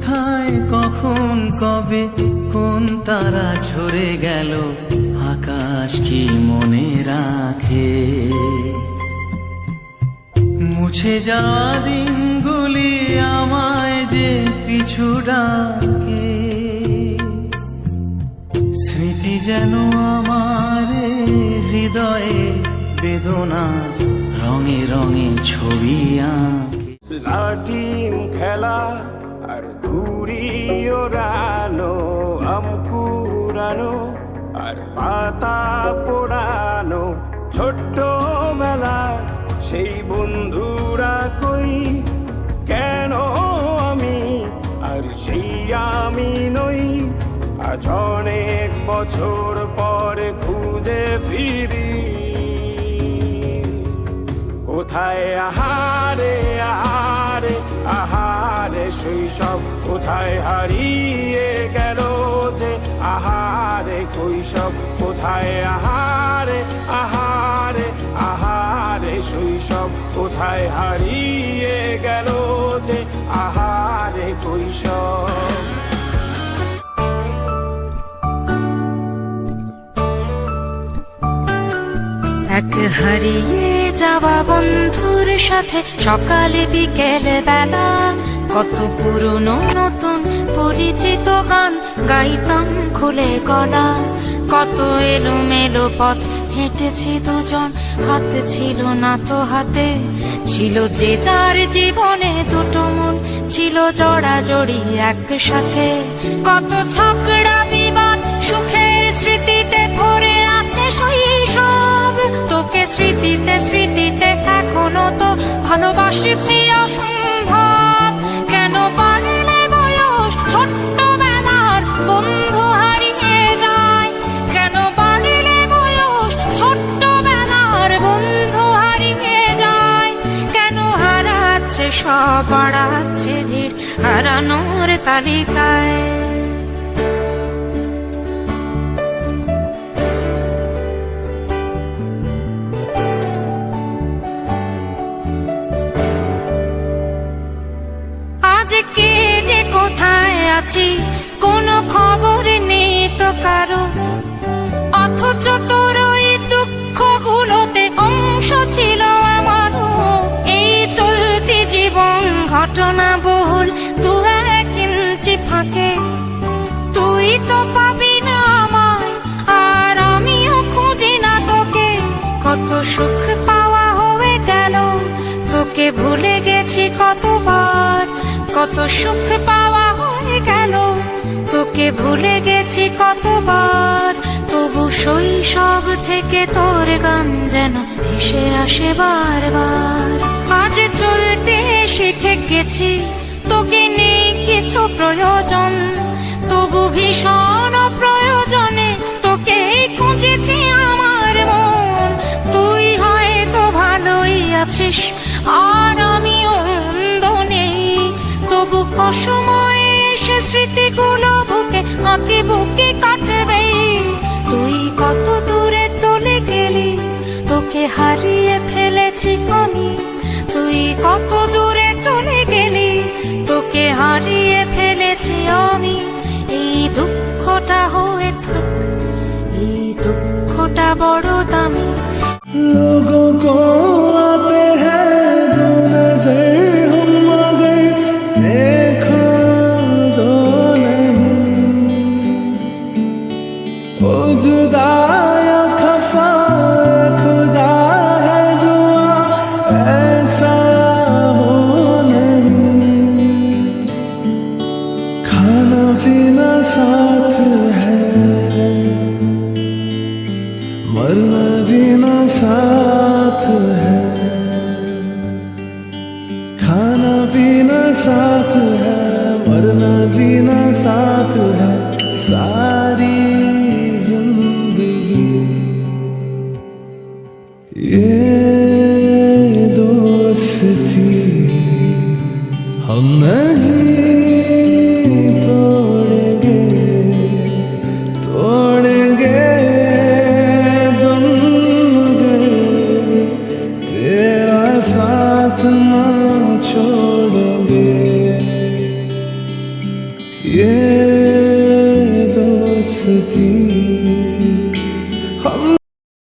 কোথায় কখন কবে কোন তারা ঝরে গেল, আকাশ কি মনে রাখে? মুছে যাওয়া দিনগুলি আমায় যে পিছু ডাকে, স্মৃতি যেন আমার হৃদয়ে বেদনা রঙে রঙে ছবি আঁকে। লাটিম খেলা আর ঘুড়ি ওড়ানো, আম কুড়ানো আর পাতা পোড়ানো, ছোট্ট মেলা সেই বন্ধুরা কই, কেন আমি আর সেই আমি নই? আজ অনেক বছর পরে খুঁজে ফিরি, কোথায় আহারে আহারে আহারে শৈশব, কোথায় হারিয়ে গেল যে আহারে কৈশব? কোথায় আহারে আহারে আহারে শৈশব, কোথায় হারিয়ে গেল যে আহারে কৈশব? এক হারিয়ে যাওয়া বন্ধুর সাথে সকালে বিকেল বেলা কত পুরনো নতুন পরিচিত গান গাইতাম খুলে গলা। কত এলোমেলো পথ হেঁটেছি দুজন, হাত ছিল না তো হাতে, ছিল যে যার জীবনে দুটো মন, ছিল জড়াজড়ি একসাথে। কত ঝগড়া বিবাদ সুখের স্মৃতিতে ভরে আছে শৈশব, তোকে স্মৃতিতে স্মৃতিতে এখনো তো ভালোবাসছি অসম্ভব। কেন বাড়লে বয়স ছোট্টবেলার বন্ধু হারিয়ে যায়, কেন বাড়লে বয়স ছোট্টবেলার বন্ধু হারিয়ে যায়? কেন হারাচ্ছে সব, বাড়াচ্ছে ভিড় হারানোর তালিকায়? কে যে কোথায় আছি কোনো খবর নেই তো কারো, অথচ তোর ওই দুঃখগুলোতে অংশ ছিল আমারও। এই চলতি জীবন ঘটনা বহুল দু এক ইঞ্চি ফাঁকে, তুই তো পাবি না আমায় আর আমিও খুঁজি না তোকে। কত সুখ পাওয়া হয়ে গেল, তোকে ভুলে গেছি কতবার। কত সুখ পাওয়া হয়ে গেল, তোকে ভুলে গেছি কতবার। তবু শৈশব থেকে তোর গান যেন ভেসে আসে বারবার। আজ চলতে শিখে গেছি, তোকে নেই কিছু প্রয়োজন, তবু ভীষণ প্রয়োজনে তোকে খুঁজেছি আমার মন। তুই হয়তো ভালোই আছিস আর আমিও মন্দ নেই, তবু অসময়ে এসে স্মৃতিগুলো বুকে আঁকে বুকে কাটবে। তুই কত দূরে চলে গেলি, তোকে হারিয়ে ফেলেছি আমি। তুই কত দূরে চলে গেলি, তোকে হারিয়ে ফেলেছি আমি। এই দুঃখটা হয়ে থাক, এই দুঃখটা বড় দামি। लोगों को आते हैं दो नजर, हम मगर देखो दो नहीं। ओ जुदा या खफा खुदा है दुआ, ऐसा हो नहीं। खाना पीना साथ है, मरना जीना साथ है। खाना पीना साथ है, मरना जीना साथ है। सारी जिंदगी ये दोस्ती हम नहीं तोड़ेंगे, तोड़ेंगे दम मगर तेरा साथ ना छोड़ेंगे। ये दोस्ती